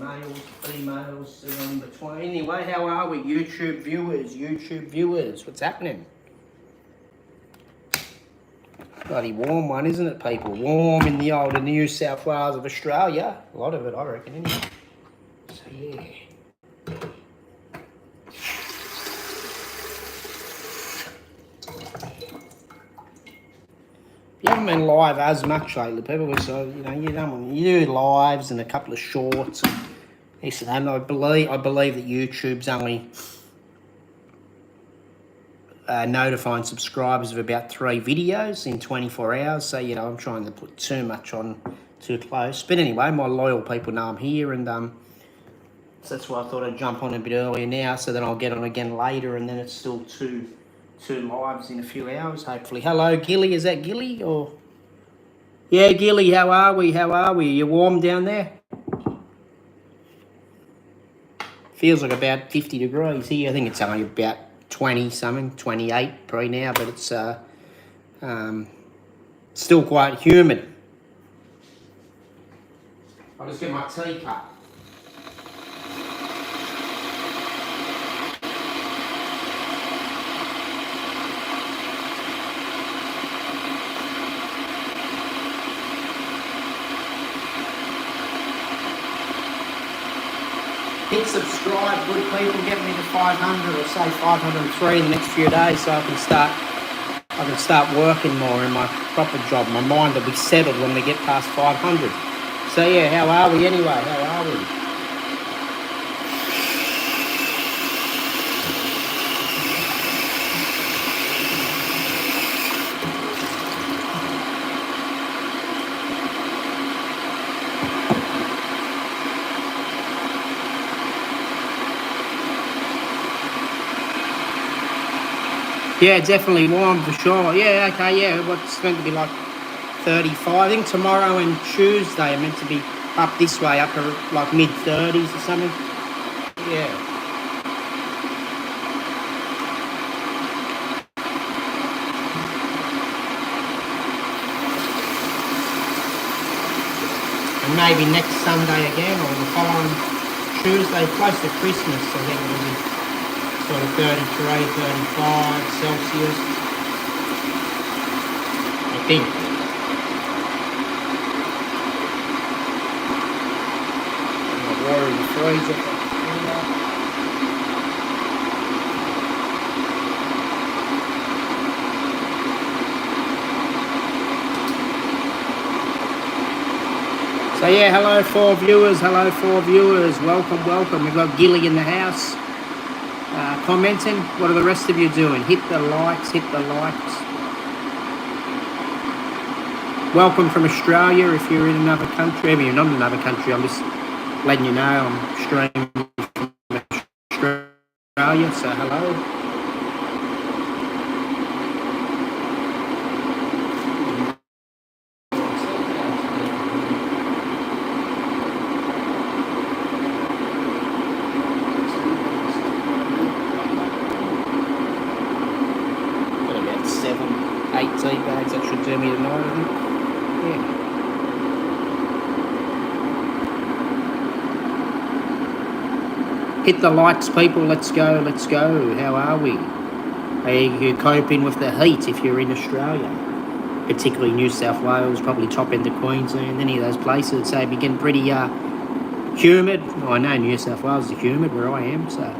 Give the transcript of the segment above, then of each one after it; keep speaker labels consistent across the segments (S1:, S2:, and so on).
S1: males, females, and in between. Anyway, how are we, YouTube viewers? YouTube viewers, what's happening? Bloody warm one, isn't it, people? Warm in the old New South Wales of Australia. A lot of it, I reckon, anyway. So, yeah. You haven't been live as much lately, people. So you do lives and a couple of shorts and this and that. And I believe that YouTube's only notifying subscribers of about 3 videos in 24 hours. So I'm trying to put too much on too close. But anyway, my loyal people know I'm here, and so that's why I thought I'd jump on a bit earlier now, so then I'll get on again later, and then it's still two lives in a few hours, hopefully. Hello, Gilly. Is that Gilly? Or yeah, Gilly, how are we? You warm down there? Feels like about 50 degrees here. I think it's only about 20 something, 28 probably now, but it's still quite humid. I'll just get my teacup. Hit subscribe, good people, get me to 500 or say 503 in the next few days, so I can start working more in my proper job. My mind will be settled when we get past 500. So yeah, how are we anyway? How are we? Yeah, definitely warm for sure. Yeah, okay, yeah. What's meant to be like 35. I think tomorrow and Tuesday are meant to be up this way, up to like mid-30s or something. Yeah. And maybe next Sunday again, or the following Tuesday, close to Christmas, I think it'll be sort of 33, 35 Celsius, I think. Water in the freezer. So yeah, hello 4 viewers, welcome. We've got Gilly in the house. Commenting. What are the rest of you doing? Hit the likes. Welcome from Australia if you're in another country. I mean, you're not in another country, I'm just letting you know I'm streaming from Australia, so hello. Bags that should do me tonight, I think. Yeah. Hit the likes, people. Let's go. How are we? Are you coping with the heat if you're in Australia? Particularly New South Wales, probably top end of Queensland, any of those places. So it'd be getting pretty humid. Well, I know New South Wales is humid where I am, so.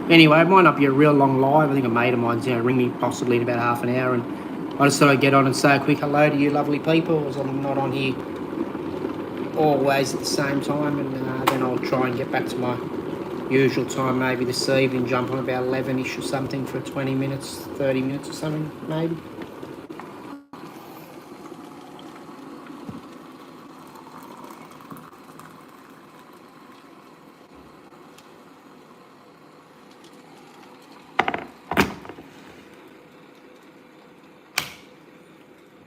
S1: Anyway, it might not be a real long live. I think a mate of mine's ring me possibly in about half an hour, and I just thought I'd get on and say a quick hello to you lovely people, as I'm not on here always at the same time, and then I'll try and get back to my usual time maybe this evening, jump on about 11ish or something for 20 minutes, 30 minutes or something maybe.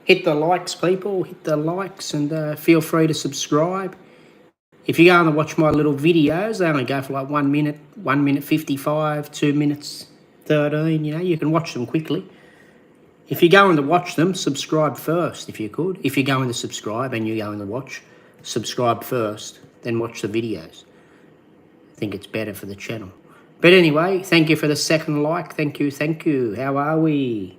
S1: Hit the likes, people. Hit the likes, and feel free to subscribe. If you go and watch my little videos, they only go for like 1 minute, 1 minute 55, 2 minutes 13. You can watch them quickly. If you're going to watch them, subscribe first if you could. If you're going to subscribe and you're going to watch, subscribe first, then watch the videos. I think it's better for the channel. But anyway, thank you for the second like. Thank you, thank you. How are we?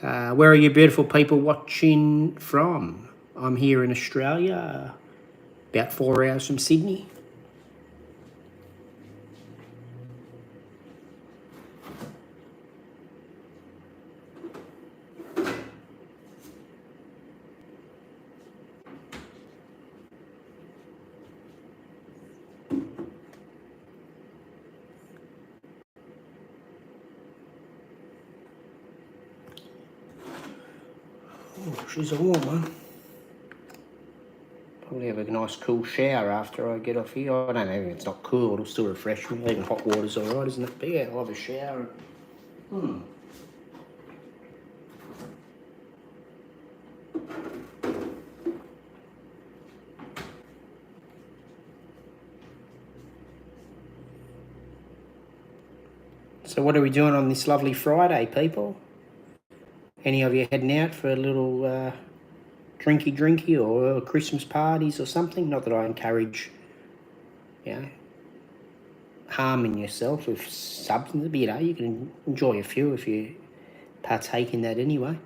S1: Where are you beautiful people watching from? I'm here in Australia, about 4 hours from Sydney. Oh, she's a warm one. Probably have a nice cool shower after I get off here. I don't know if it's not cool, it'll still refresh me. Even hot water's alright, isn't it? But yeah, I'll have a shower. So what are we doing on this lovely Friday, people? Any of you heading out for a little drinky or Christmas parties or something? Not that I encourage, harming yourself with substance, but you can enjoy a few if you partake in that anyway.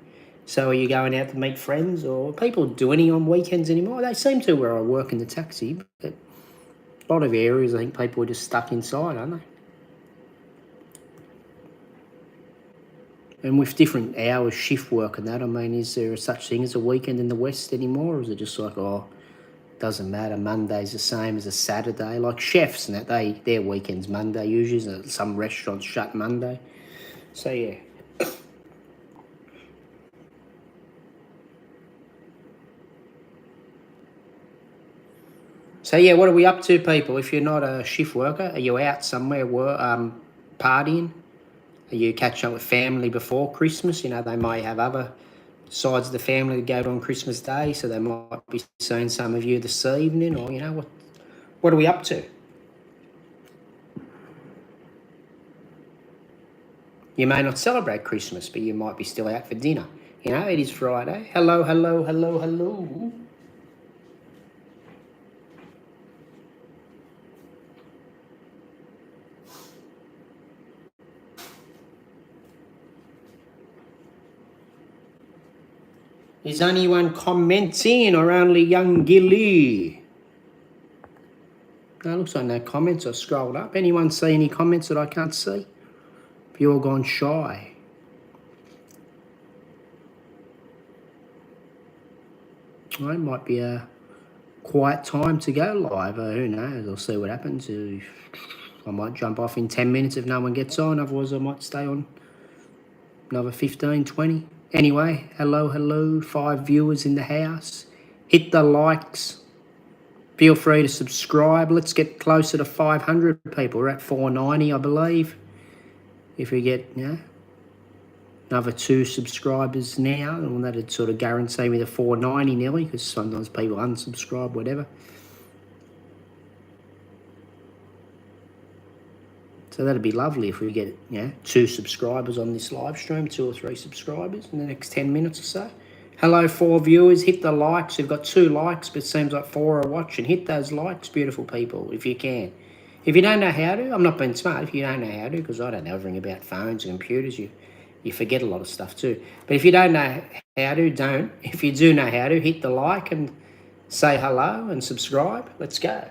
S1: So are you going out to meet friends, or people do any on weekends anymore? They seem to where I work in the taxi, but a lot of areas I think people are just stuck inside, aren't they? And with different hours, shift work and that, I mean, is there such thing as a weekend in the West anymore? Or is it just like, doesn't matter, Monday's the same as a Saturday? Like chefs and that, their weekend's Monday usually. Some restaurants shut Monday. So, yeah. So, yeah, what are we up to, people? If you're not a shift worker, are you out somewhere partying? Are you catching up with family before Christmas? You know, they might have other sides of the family that go to on Christmas Day, so they might be seeing some of you this evening, or, what are we up to? You may not celebrate Christmas, but you might be still out for dinner. It is Friday. Hello, hello, hello, hello. Is anyone commenting, or only young Gilly? No, looks like no comments. I scrolled up. Anyone see any comments that I can't see? Have you all gone shy? Well, it might be a quiet time to go live. Who knows? I'll see what happens. I might jump off in 10 minutes if no one gets on. Otherwise, I might stay on another 15, 20. Anyway, hello, 5 viewers in the house. Hit the likes. Feel free to subscribe. Let's get closer to 500 people. We're at 490, I believe. If we get, another 2 subscribers now, and that'd sort of guarantee me the 490 nearly, because sometimes people unsubscribe, whatever. So that'd be lovely if we get, 2 subscribers on this live stream, 2 or 3 subscribers in the next 10 minutes or so. Hello, 4 viewers. Hit the likes. We've got 2 likes, but it seems like 4 are watching. Hit those likes, beautiful people, if you can. If you don't know how to, I'm not being smart, if you don't know how to, because I don't know everything about phones and computers, you forget a lot of stuff too. But if you don't know how to, don't. If you do know how to, hit the like and say hello and subscribe. Let's go.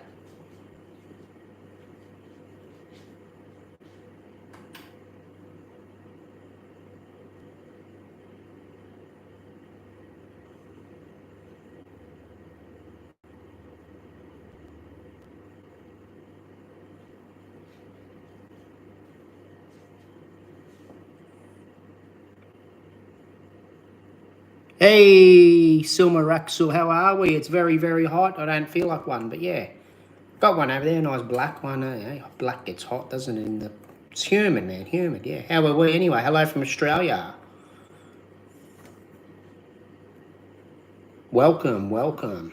S1: Hey, Silma Raxul, how are we? It's very, very hot. I don't feel like one, but yeah. Got one over there, nice black one. Black gets hot, doesn't it? It's humid, man, humid, yeah. How are we anyway? Hello from Australia. Welcome, welcome.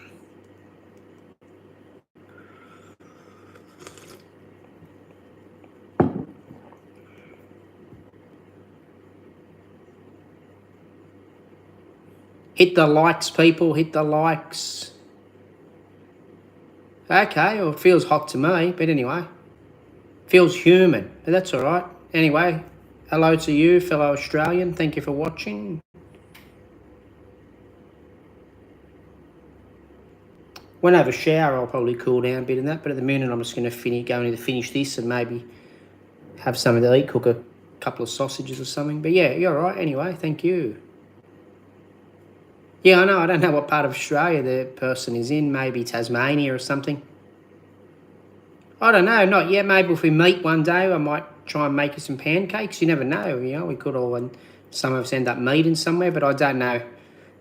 S1: Hit the likes, people. Hit the likes. Okay, well, it feels hot to me, but anyway. Feels human, but that's all right. Anyway, hello to you, fellow Australian. Thank you for watching. When I have a shower, I'll probably cool down a bit in that, but at the minute I'm just going to go in to finish this and maybe have something to eat, cook a couple of sausages or something. But yeah, you're all right anyway. Thank you. Yeah, I know. I don't know what part of Australia the person is in. Maybe Tasmania or something. I don't know. Not yet. Maybe if we meet one day, I might try and make you some pancakes. You never know. You know, we could all, and some of us end up meeting somewhere, but I don't know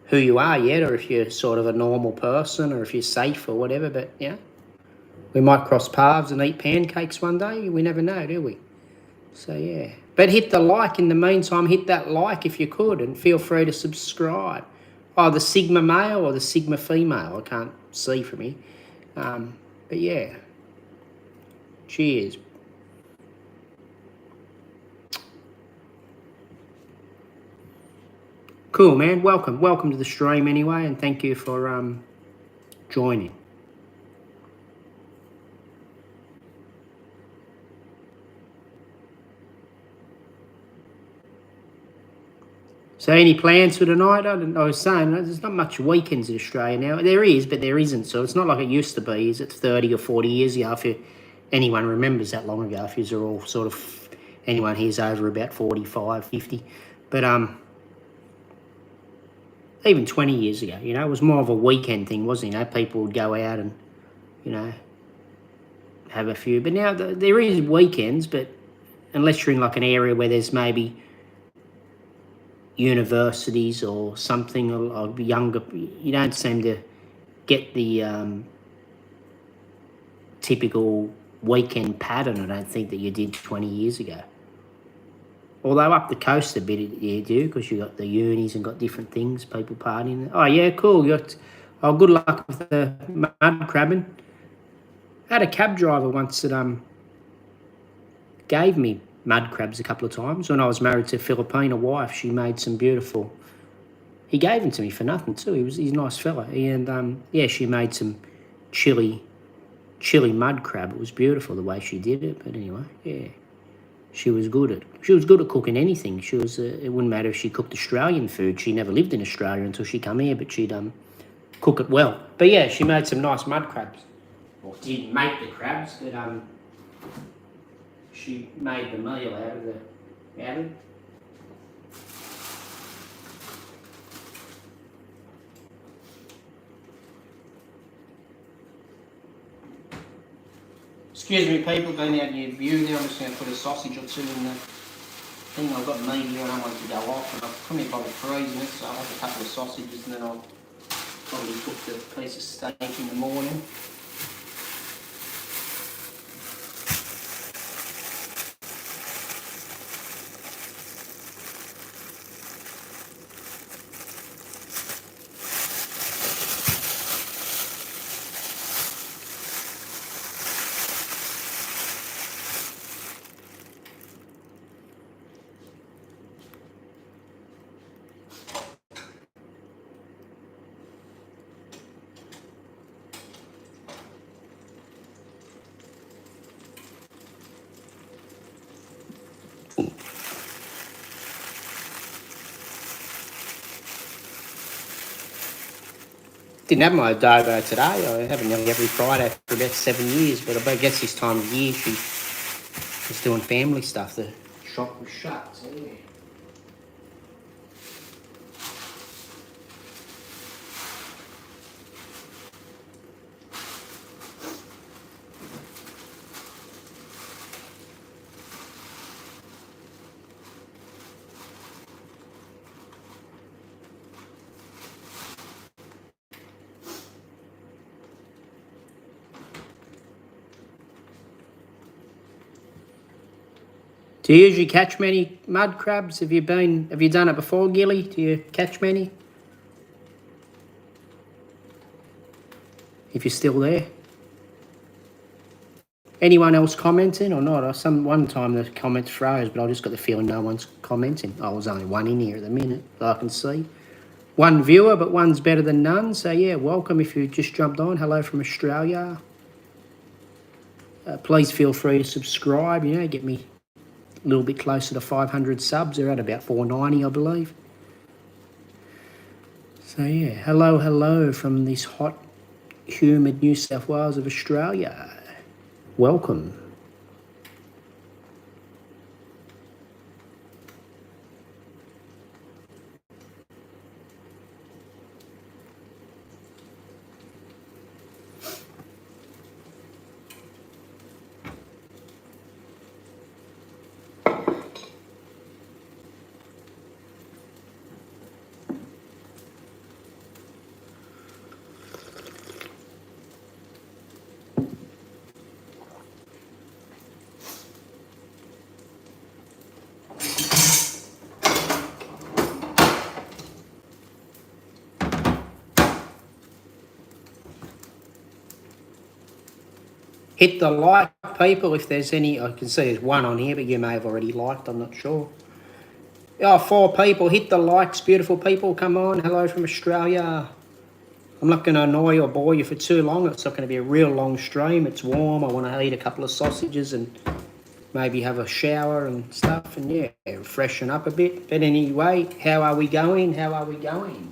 S1: who you are yet, or if you're sort of a normal person, or if you're safe or whatever. But yeah, we might cross paths and eat pancakes one day. We never know, do we? So yeah. But hit the like in the meantime. Hit that like if you could, and feel free to subscribe. Oh, the Sigma male or the Sigma female? I can't see from here. But yeah. Cheers. Cool, man. Welcome to the stream anyway, and thank you for joining. So any plans for tonight? I was saying there's not much weekends in Australia now. There is, but there isn't. So it's not like it used to be. Is it 30 or 40 years ago? If anyone remembers that long ago, if you're all sort of, anyone here's over about 45, 50. But even 20 years ago, you know, it was more of a weekend thing, wasn't it? You know, people would go out and, you know, have a few. But now there is weekends, but unless you're in like an area where there's maybe universities or something, or younger, you don't seem to get the typical weekend pattern, I don't think, that you did 20 years ago. Although up the coast a bit you do, because you got the unis and got different things, people partying. Oh yeah, cool. Good luck with the mud crabbing. I had a cab driver once that gave me mud crabs a couple of times. When I was married to a Filipino wife, she made some beautiful. He gave them to me for nothing too. He's a nice fella. And yeah, she made some chili mud crab. It was beautiful the way she did it. But anyway, yeah, she was good at cooking anything. She was. It wouldn't matter if she cooked Australian food. She never lived in Australia until she come here, but she'd cook it well. But yeah, she made some nice mud crabs. Well, didn't make the crabs, but she made the meal out of it. Excuse me, people, going out your view there. I'm just going to put a sausage or two in the thing. I've got meat here and I don't want it to go off. And I've probably got it freezing it, so I'll have a couple of sausages and then I'll probably cook the piece of steak in the morning. Didn't have my adobo today. I have it nearly every Friday for about 7 years, but I guess this time of year she was doing family stuff. The shop was shut, so yeah. Do you usually catch many mud crabs? Have you done it before, Gilly? Do you catch many? If you're still there. Anyone else commenting or not? One time the comments froze, but I just got the feeling no one's commenting. Oh, there's only one in here at the minute that I can see. one viewer, but one's better than none. So yeah, welcome if you just jumped on. Hello from Australia. Please feel free to subscribe, you know, get me a little bit closer to 500 subs. They're at about 490, I believe. So yeah, hello from this hot, humid New South Wales of Australia. Welcome. Hit the like, people, if there's any. I can see there's one on here, but you may have already liked, I'm not sure. Oh, 4 people. Hit the likes, beautiful people. Come on. Hello from Australia. I'm not going to annoy or bore you for too long. It's not going to be a real long stream. It's warm. I want to eat a couple of sausages and maybe have a shower and stuff. And, yeah, freshen up a bit. But anyway, how are we going? How are we going?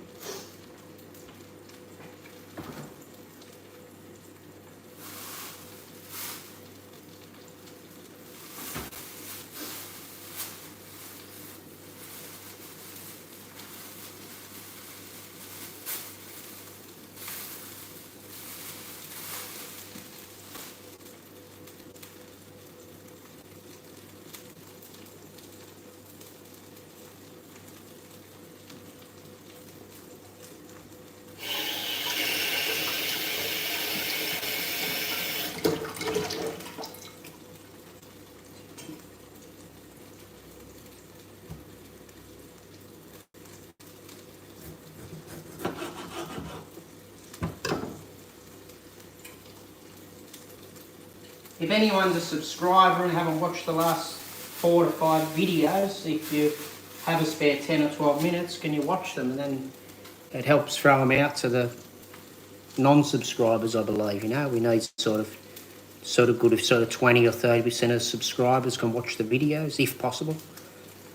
S1: If anyone's a subscriber and haven't watched the last 4 to 5 videos, if you have a spare 10 or 12 minutes, can you watch them? And then it helps throw them out to the non-subscribers, I believe. You know, we need sort of good if sort of 20 or 30% of subscribers can watch the videos, if possible.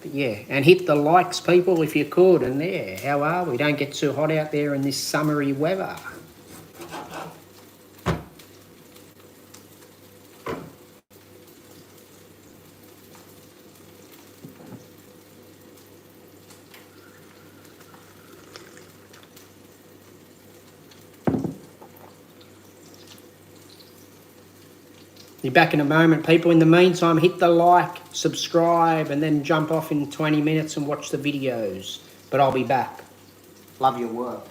S1: But yeah, and hit the likes, people, if you could. And yeah, how are we? Don't get too hot out there in this summery weather. Be back in a moment, people. In the meantime, hit the like, subscribe, and then jump off in 20 minutes and watch the videos. But I'll be back. Love your work.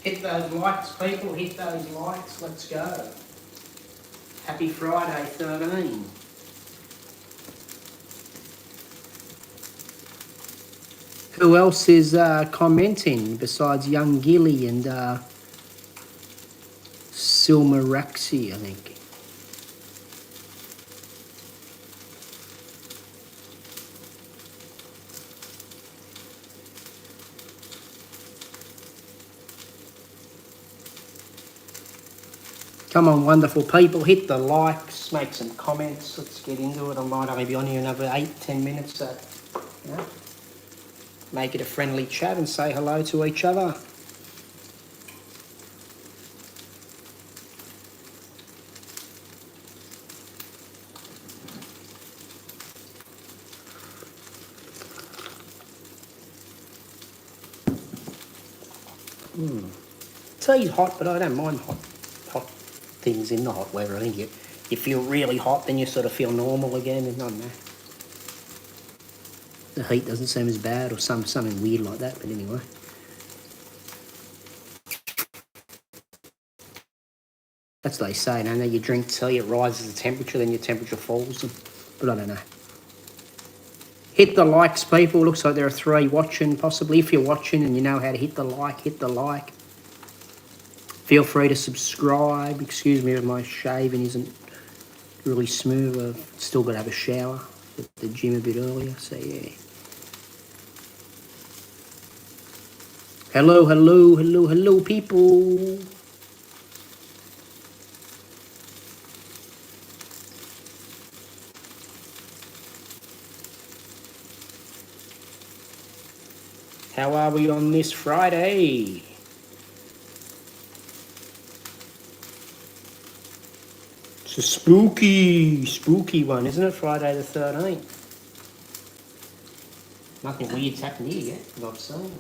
S1: Hit those likes, people. Hit those likes. Let's go. Happy Friday 13. Who else is commenting besides Young Gilly and Silmaraxi, I think. Come on, wonderful people. Hit the likes, make some comments. Let's get into it. I might only be on here another 8-10 minutes, so you know, make it a friendly chat and say hello to each other. Tea's hot, but I don't mind hot things in the hot weather. I think you feel really hot, then you sort of feel normal again, and I don't know. The heat doesn't seem as bad, or something weird like that. But anyway, that's what they say. Don't they? You drink tea, it rises the temperature, then your temperature falls. But I don't know. Hit the likes, people. Looks like there are 3 watching, possibly. If you're watching and you know how to hit the like, hit the like. Feel free to subscribe. Excuse me if my shaving isn't really smooth. I've still got to have a shower at the gym a bit earlier, so yeah. Hello, hello, hello, hello, people. How are we on this Friday? It's a spooky one, isn't it? Friday the 13th. Nothing weird's happened here yet, that I've seen.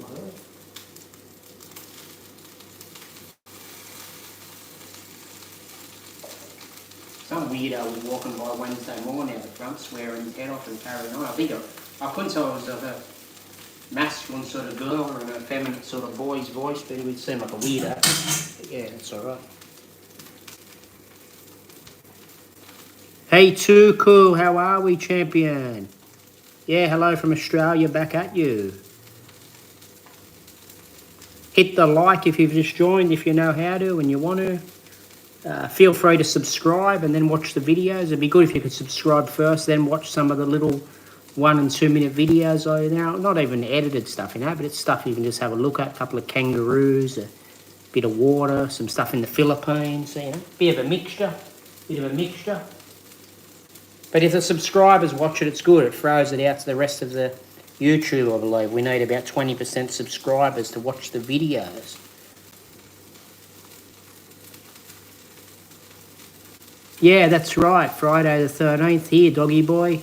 S1: Some weirdo was walking by Wednesday morning out the front, swearing his head off and carrying on. I couldn't tell it was a masculine sort of girl or an effeminate sort of boy's voice, but it would seem like a weirdo. But yeah, that's all right. Hey, Too Cool, how are we, champion? Yeah, hello from Australia, back at you. Hit the like if you've just joined, if you know how to and you want to. Feel free to subscribe and then watch the videos. It'd be good if you could subscribe first, then watch some of the little 1 and 2 minute videos. Now, not even edited stuff, you know, but it's stuff you can just have a look at. A couple of kangaroos, a bit of water, some stuff in the Philippines, you know, bit of a mixture. But if the subscribers watch it, it's good. It throws it out to the rest of the YouTube, I believe. We need about 20% subscribers to watch the videos. Yeah, that's right. Friday the 13th here, doggy boy.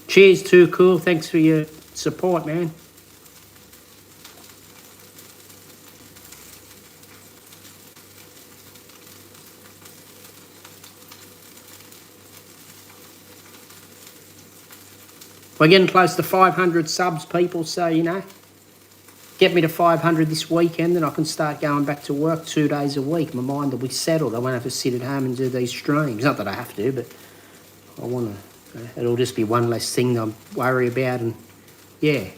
S1: Cheers, Too Cool. Thanks for your support, man. We're getting close to 500 subs, people, so, you know, get me to 500 this weekend and I can start going back to work 2 days a week. My mind will be settled. I won't have to sit at home and do these streams. Not that I have to, but I want to. It'll just be one less thing I worry about and, yeah.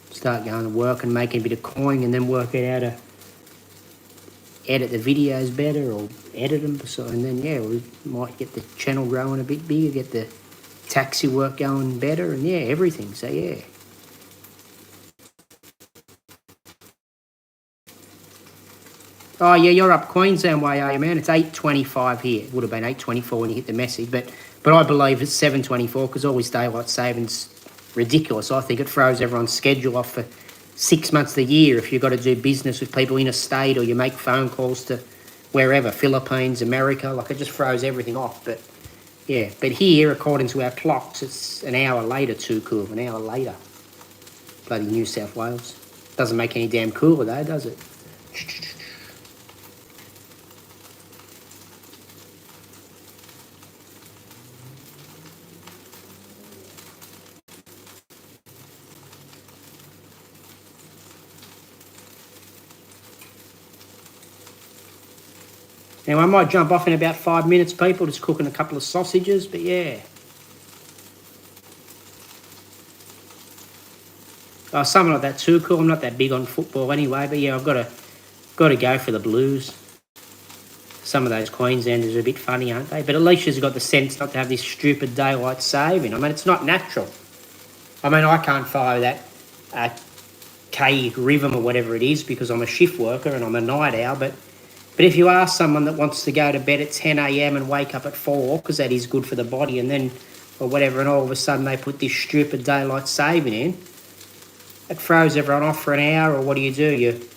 S1: Start going to work and making a bit of coin and then work out how to edit the videos better or edit them. So, and then, yeah, we might get the channel growing a bit bigger, get the taxi work going better and, yeah, everything. So, yeah. Oh, yeah, you're up Queensland way, are you, man? It's 8:25 here. It would have been 8:24 when you hit the message, but I believe it's 7:24 because always daylight saving's ridiculous. I think it throws everyone's schedule off for 6 months of the year if you've got to do business with people in a state or you make phone calls to wherever, Philippines, America. Like, it just throws everything off. But, yeah, but here, according to our clocks, it's an hour later, Too Cool, an hour later. Bloody New South Wales. Doesn't make any damn cooler, though, does it? Anyway, I might jump off in about 5 minutes, people, just cooking a couple of sausages, but yeah. Oh, something like that too cool. I'm not that big on football anyway, but yeah, I've got to go for the Blues. Some of those Queenslanders are a bit funny, aren't they? But at least she's got the sense not to have this stupid daylight saving. I mean, it's not natural. I mean, I can't follow that K rhythm or whatever it is because I'm a shift worker and I'm a night owl, but if you ask someone that wants to go to bed at 10 a.m. and wake up at 4, because that is good for the body, and then, or whatever, and all of a sudden they put this stupid daylight saving in, it throws everyone off for an hour, or what do? You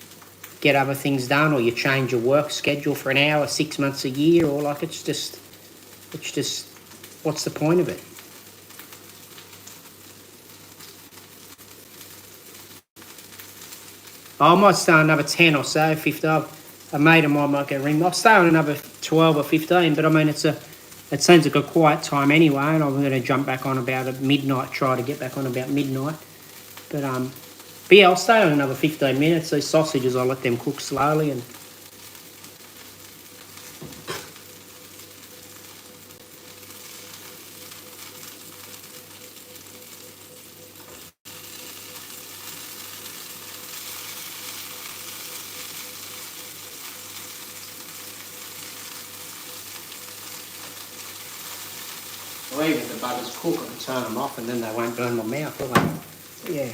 S1: get other things done, or you change your work schedule for an hour, 6 months, a year, or like it's just, what's the point of it? I might stay on another 10 or so, 15. A mate of mine might get a ring. I'll stay on another 12 or 15, but I mean, it seems like a quiet time anyway, and I'm going to jump back on about at midnight, try to get back on about midnight. But yeah, I'll stay on another 15 minutes. These sausages, I'll let them cook slowly. And or even if the butters cook, I can turn them off and then they won't burn my mouth, will they? Yeah.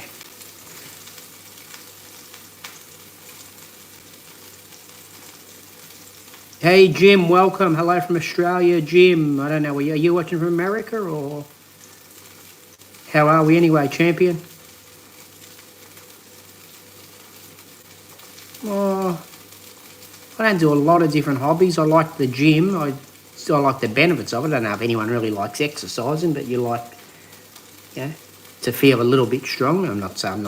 S1: Hey, Jim, welcome. Hello from Australia, Jim. I don't know, are you watching from America or... How are we anyway, champion? Oh, I don't do a lot of different hobbies. I like the gym. I like the benefits of it. I don't know if anyone really likes exercising, but you like, to feel a little bit strong. I'm not some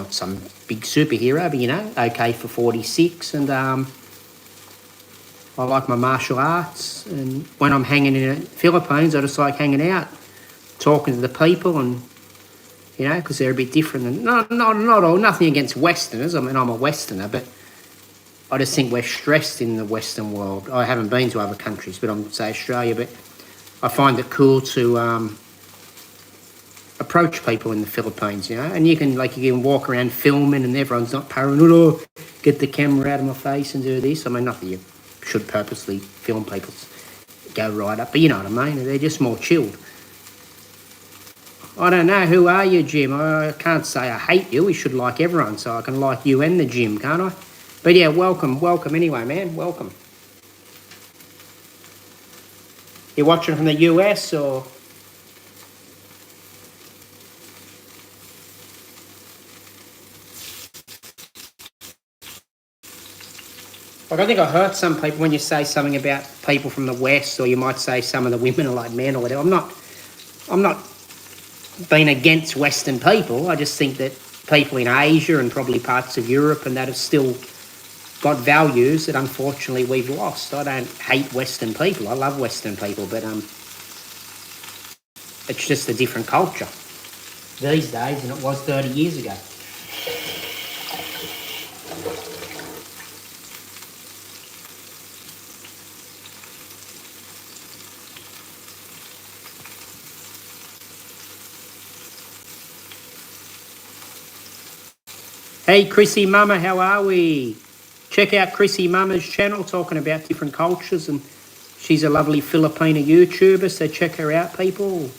S1: big superhero, but okay for 46. And I like my martial arts. And when I'm hanging in the Philippines, I just like hanging out, talking to the people, and because they're a bit different. And not all, nothing against Westerners. I mean, I'm a Westerner, but I just think we're stressed in the Western world. I haven't been to other countries, but I'm say Australia. But I find it cool to approach people in the Philippines, and you can walk around filming, and everyone's not paranoid. Oh, get the camera out of my face and do this. I mean, not that you should purposely film people go right up, but you know what I mean. They're just more chilled. I don't know. Who are you, Jim? I can't say I hate you. We should like everyone, so I can like you and the gym, can't I? But yeah, welcome anyway, man, welcome. You're watching from the US or? Like, I think I hurt some people when you say something about people from the West, or you might say some of the women are like men or whatever. I'm not being against Western people. I just think that people in Asia and probably parts of Europe and that have still got values that unfortunately we've lost. I don't hate Western people. I love Western people, but it's just a different culture these days than it was 30 years ago. Hey, Chrissy Mama, how are we? Check out Chrissy Mama's channel, talking about different cultures, and she's a lovely Filipino YouTuber, so check her out, people.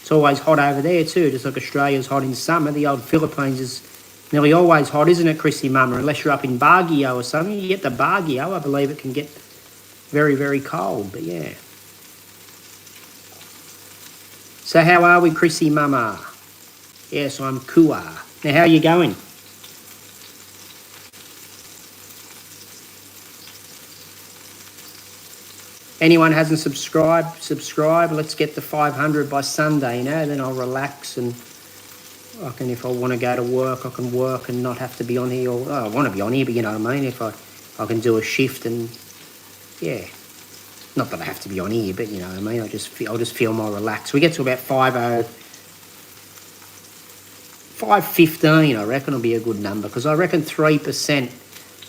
S1: It's always hot over there too, just like Australia's hot in summer. The old Philippines is nearly always hot, isn't it, Chrissy Mama? Unless you're up in Baguio or something. You get the Baguio, I believe it can get very, very cold, but yeah. So how are we, Chrissy Mama? Yes, I'm Kua. Now, how are you going? Anyone hasn't subscribed, subscribe. Let's get to 500 by Sunday, then I'll relax, and if I want to go to work, I can work and not have to be on here. Or I want to be on here, but you know what I mean? If I can do a shift, and yeah. Not that I have to be on here, but you know what I mean? I'll just feel more relaxed. We get to about 5:15, I reckon will be a good number, because I reckon 3%,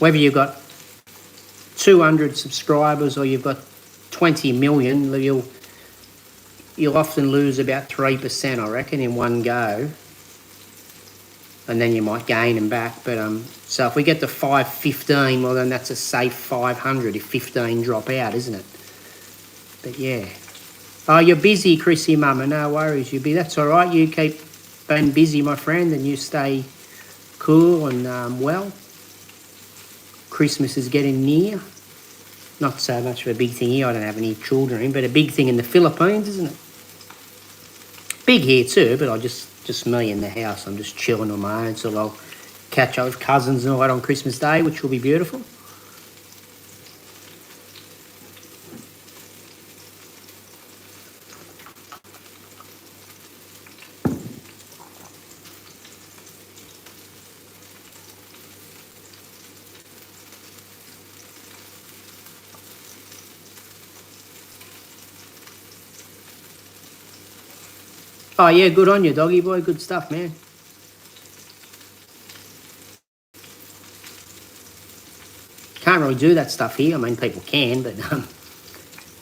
S1: whether you've got 200 subscribers or you've got 20 million, you'll often lose about 3%, I reckon, in one go. And then you might gain them back. But so if we get to 515, well, then that's a safe 500 if 15 drop out, isn't it? But yeah. Oh, you're busy, Chrissy Mama. No worries. You'll be. That's all right. You keep being busy, my friend, and you stay cool and well. Christmas is getting near. Not so much of a big thing here. I don't have any children, but a big thing in the Philippines, isn't it? Big here too, but I just me in the house. I'm just chilling on my own, so I'll catch up with cousins and all that on Christmas Day, which will be beautiful. Oh, yeah, good on you, doggy boy. Good stuff, man. Can't really do that stuff here. I mean, people can, but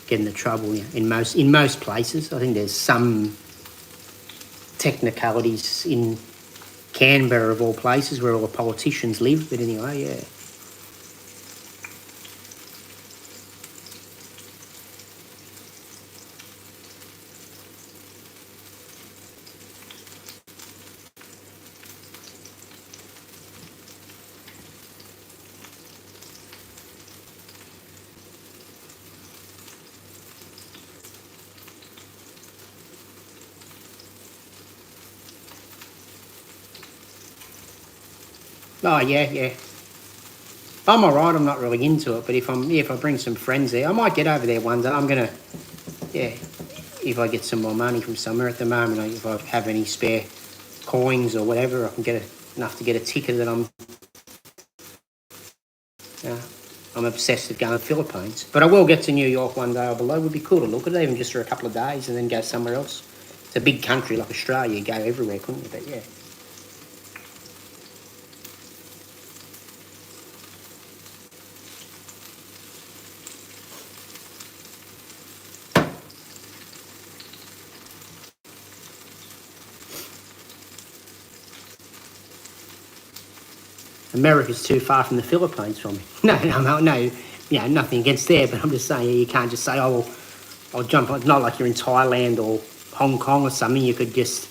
S1: get into trouble in most places. I think there's some technicalities in Canberra, of all places, where all the politicians live. But anyway, yeah. Oh, yeah. I'm all right. I'm not really into it, but if I bring some friends there, I might get over there one day. I'm gonna, yeah, if I get some more money from somewhere. At the moment, if I have any spare coins or whatever, I can get enough to get a ticket that I'm obsessed with going to the Philippines. But I will get to New York one day, I believe. It would be cool to look at it, even just for a couple of days, and then go somewhere else. It's a big country like Australia. You go everywhere, couldn't you? But yeah. America's too far from the Philippines for me. No, nothing against there, but I'm just saying you can't just say, oh, well, I'll jump on. It's not like you're in Thailand or Hong Kong or something. You could just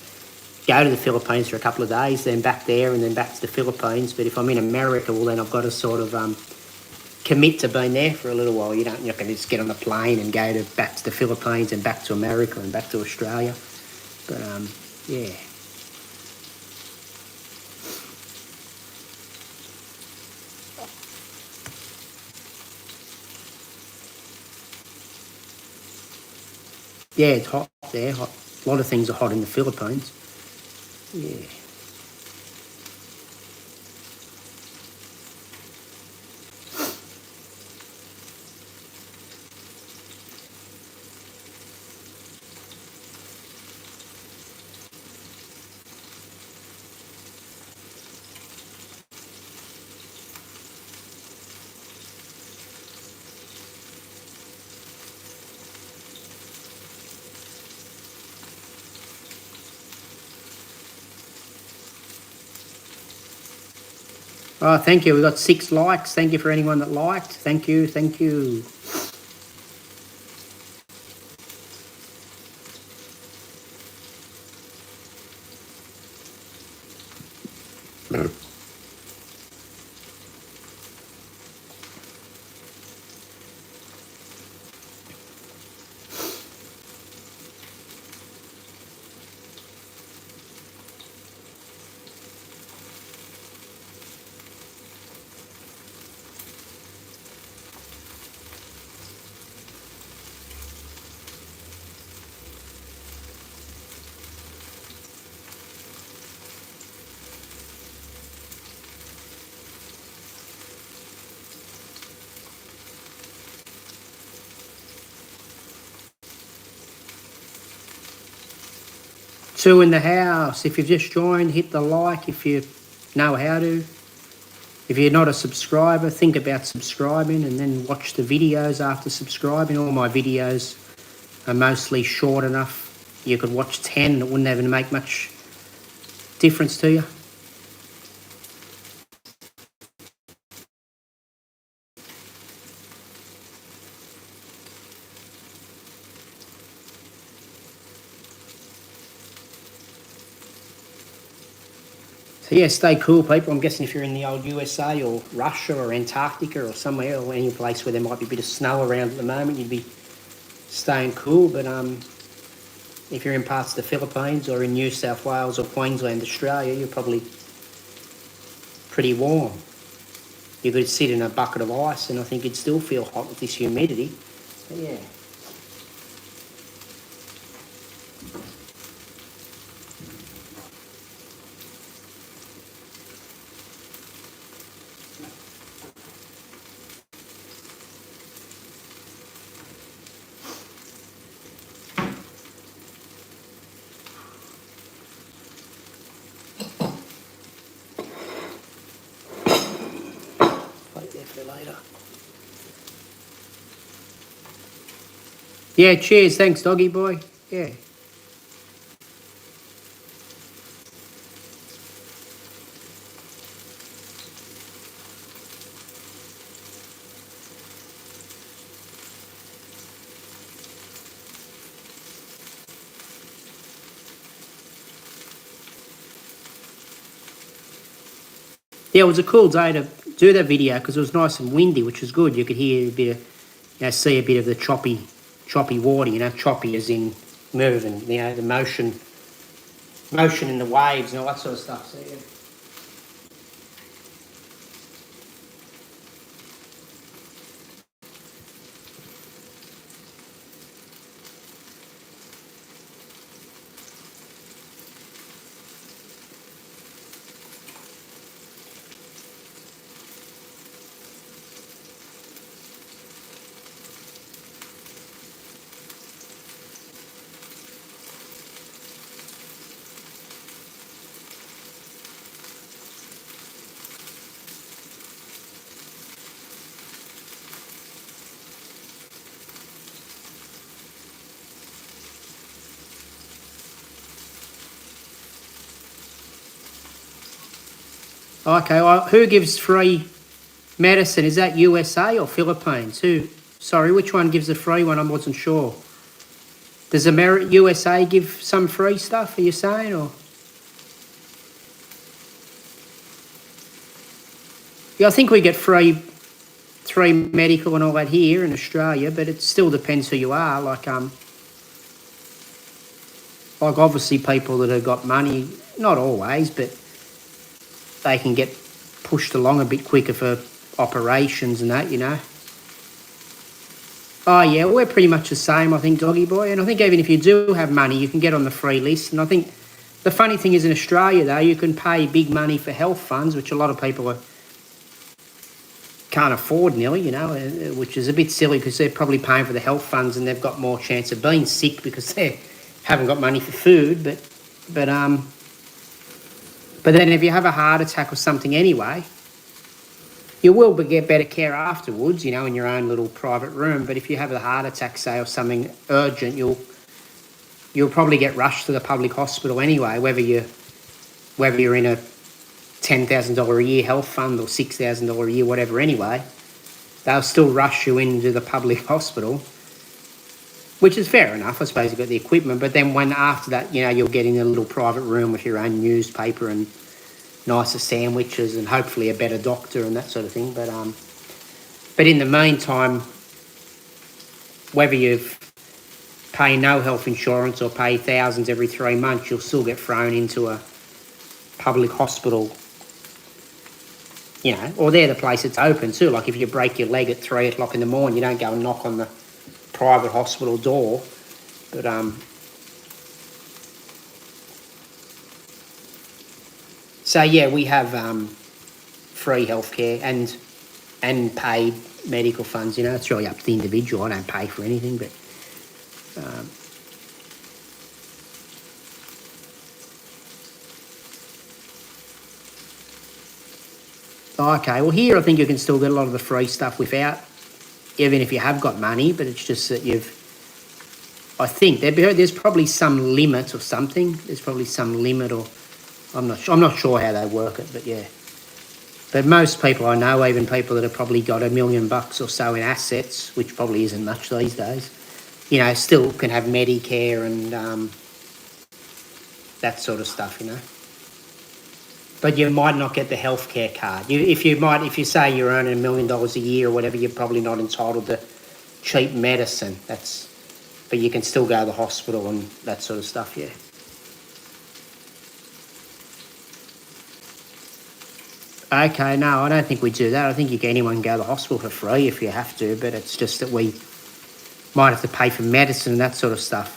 S1: go to the Philippines for a couple of days, then back there and then back to the Philippines. But if I'm in America, well, then I've got to sort of commit to being there for a little while. You're not going to just get on a plane and go back to the Philippines and back to America and back to Australia. But, yeah. Yeah, it's hot there. Hot. A lot of things are hot in the Philippines. Yeah. Oh, thank you. We've got 6 likes. Thank you for anyone that liked. Thank you. Two in the house. If you've just joined, hit the like if you know how to. If you're not a subscriber, think about subscribing and then watch the videos after subscribing. All my videos are mostly short enough. You could watch 10 and it wouldn't even make much difference to you. So yeah, stay cool, people. I'm guessing if you're in the old USA or Russia or Antarctica or somewhere or any place where there might be a bit of snow around at the moment, you'd be staying cool. But if you're in parts of the Philippines or in New South Wales or Queensland, Australia, you're probably pretty warm. You could sit in a bucket of ice and I think you'd still feel hot with this humidity. But yeah. Wait there for later. Yeah, cheers. Thanks, doggy boy. Yeah. Yeah, it was a cool day to do that video because it was nice and windy, which was good. You could hear a bit of, see a bit of the choppy water, choppy as in moving, the motion in the waves and all that sort of stuff. So, yeah. Okay, well, who gives free medicine? Is that USA or Philippines? Sorry, which one gives the free one? I wasn't sure. Does USA give some free stuff, are you saying? Or? Yeah, I think we get free medical and all that here in Australia, but it still depends who you are. Like obviously people that have got money, not always, but they can get pushed along a bit quicker for operations and that. Oh, yeah, we're pretty much the same, I think, doggy boy. And I think even if you do have money, you can get on the free list. And I think the funny thing is in Australia, though, you can pay big money for health funds, which a lot of people can't afford nearly, which is a bit silly because they're probably paying for the health funds and they've got more chance of being sick because they haven't got money for food. But then if you have a heart attack or something anyway, you will get better care afterwards, in your own little private room. But if you have a heart attack, say, or something urgent, you'll probably get rushed to the public hospital anyway, whether you're in a $10,000 a year health fund or $6,000 a year, whatever. Anyway, they'll still rush you into the public hospital, which is fair enough. I suppose you've got the equipment, but then when after that, you'll get in a little private room with your own newspaper and nicer sandwiches and hopefully a better doctor and that sort of thing. But in the meantime, whether you pay no health insurance or pay thousands every 3 months, you'll still get thrown into a public hospital, or they're the place that's open too. Like if you break your leg at 3 o'clock in the morning, you don't go and knock on the private hospital door. But so yeah, we have free healthcare and paid medical funds. It's really up to the individual. I don't pay for anything, but Okay, well here I think you can still get a lot of the free stuff without, even if you have got money, but it's just that I think there's probably some limit or something. There's probably some limit, or I'm not sure. I'm not sure how they work it, but yeah. But most people I know, even people that have probably got $1 million or so in assets, which probably isn't much these days, still can have Medicare and that sort of stuff, But you might not get the healthcare card. If you say you're earning $1 million a year or whatever, you're probably not entitled to cheap medicine. But you can still go to the hospital and that sort of stuff, yeah. Okay, no, I don't think we do that. I think anyone can go to the hospital for free if you have to, but it's just that we might have to pay for medicine and that sort of stuff.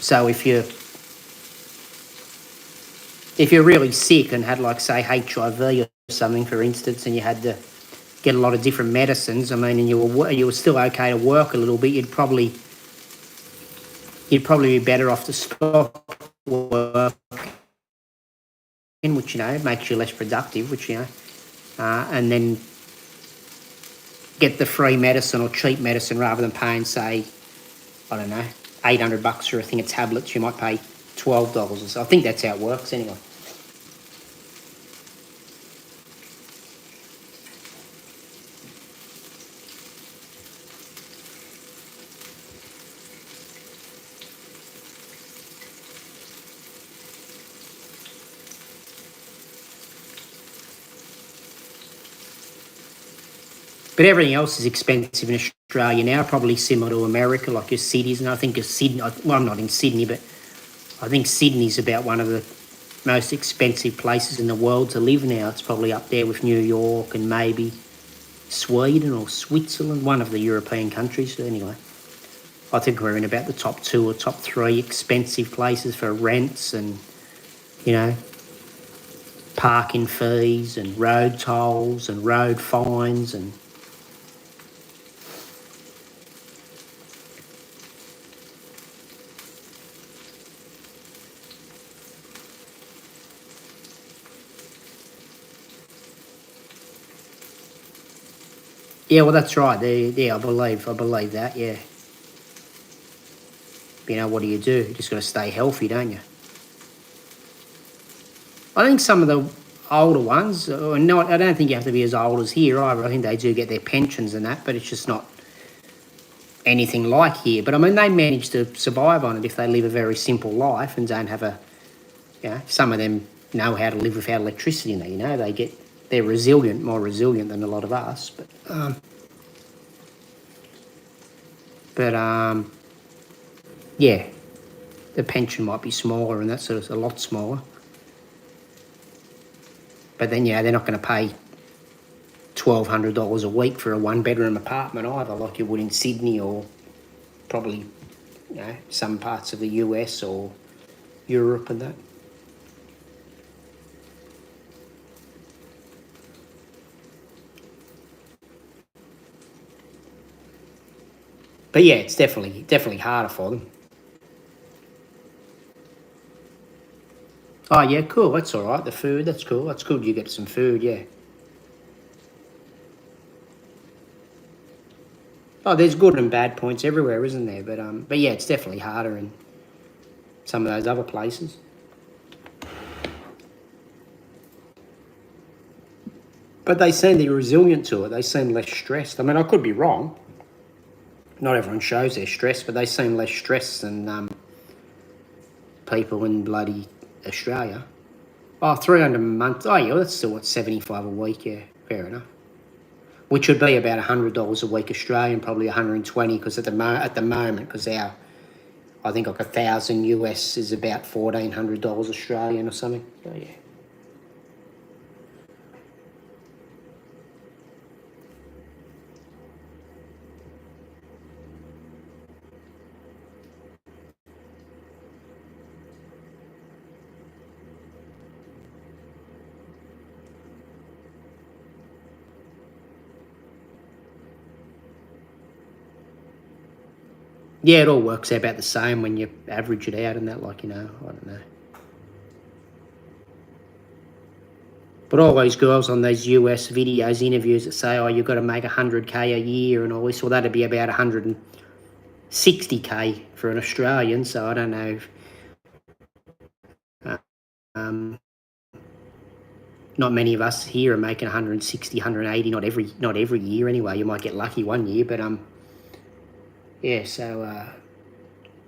S1: So if you're really sick and had, like, say, HIV or something, for instance, and you had to get a lot of different medicines, I mean, and you were still okay to work a little bit, you'd probably be better off to stop working, which, makes you less productive, which, and then get the free medicine or cheap medicine rather than paying, say, I don't know, $800 for a thing of tablets. You might pay $12 or so. I think that's how it works anyway. But everything else is expensive in Australia now, probably similar to America, like your cities. And I think Sydney, well, I'm not in Sydney, but I think Sydney's about one of the most expensive places in the world to live now. It's probably up there with New York and maybe Sweden or Switzerland, one of the European countries. Anyway, I think we're in about the top 2 or top 3 expensive places for rents and, parking fees and road tolls and road fines and... Yeah, well, that's right. I believe that, yeah. What do? You just got to stay healthy, don't you? I think some of the older ones, I don't think you have to be as old as here either. I think they do get their pensions and that, but it's just not anything like here. But, I mean, they manage to survive on it if they live a very simple life and don't have some of them know how to live without electricity now, they're resilient, more resilient than a lot of us. But yeah, the pension might be smaller and that sort of a lot smaller. But then, they're not going to pay $1,200 a week for a 1-bedroom apartment either, like you would in Sydney or probably, some parts of the US or Europe and that. But yeah, it's definitely harder for them. Oh yeah, cool. That's all right. The food, that's cool. That's good. You get some food, yeah. Oh, there's good and bad points everywhere, isn't there? But yeah, it's definitely harder in some of those other places. But they seem to be resilient to it. They seem less stressed. I mean, I could be wrong. Not everyone shows their stress, but they seem less stressed than people in bloody Australia. Oh, 300 a month. Oh, yeah, that's still, what, 75 a week, yeah. Fair enough. Which would be about $100 a week Australian, probably 120, because at the moment, because I think like 1,000 US is about $1,400 Australian or something. So, yeah. Yeah, it all works out about the same when you average it out and that, like, you know, I don't know. But all these girls on these US videos, interviews that say, oh, you've got to make 100K a year and all this, well, that'd be about 160K for an Australian, so I don't know if, um, not many of us here are making 160, 180, not every year anyway. You might get lucky one year, but yeah, so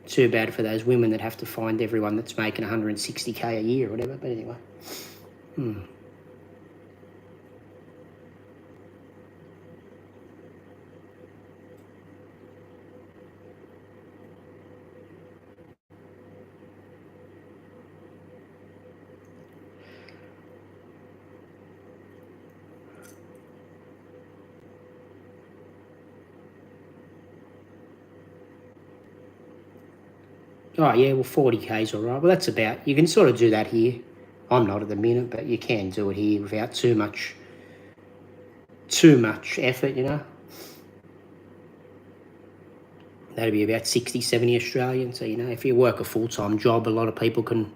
S1: too bad for those women that have to find everyone that's making 160K a year or whatever, but anyway. Oh, yeah, well, 40K's all right. Well, that's about, you can sort of do that here. I'm not at the minute, but you can do it here without too much effort, you know. That'd be about 60, 70 Australian. So, you know, if you work a full-time job, a lot of people can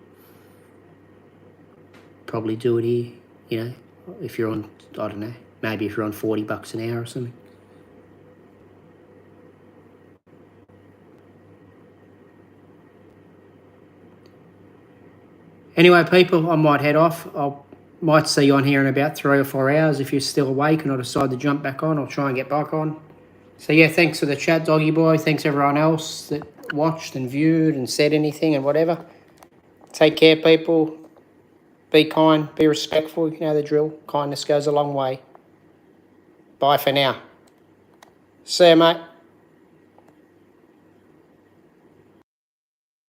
S1: probably do it here, you know, if you're on, I don't know, maybe if you're on $40 an hour or something. Anyway, people, I might head off. Might see you on here in about 3 or 4 hours. If you're still awake and I decide to jump back on, I'll try and get back on. So, yeah, thanks for the chat, Doggy Boy. Thanks everyone else that watched and viewed and said anything and whatever. Take care, people. Be kind, be respectful. You know the drill. Kindness goes a long way. Bye for now. See you, mate.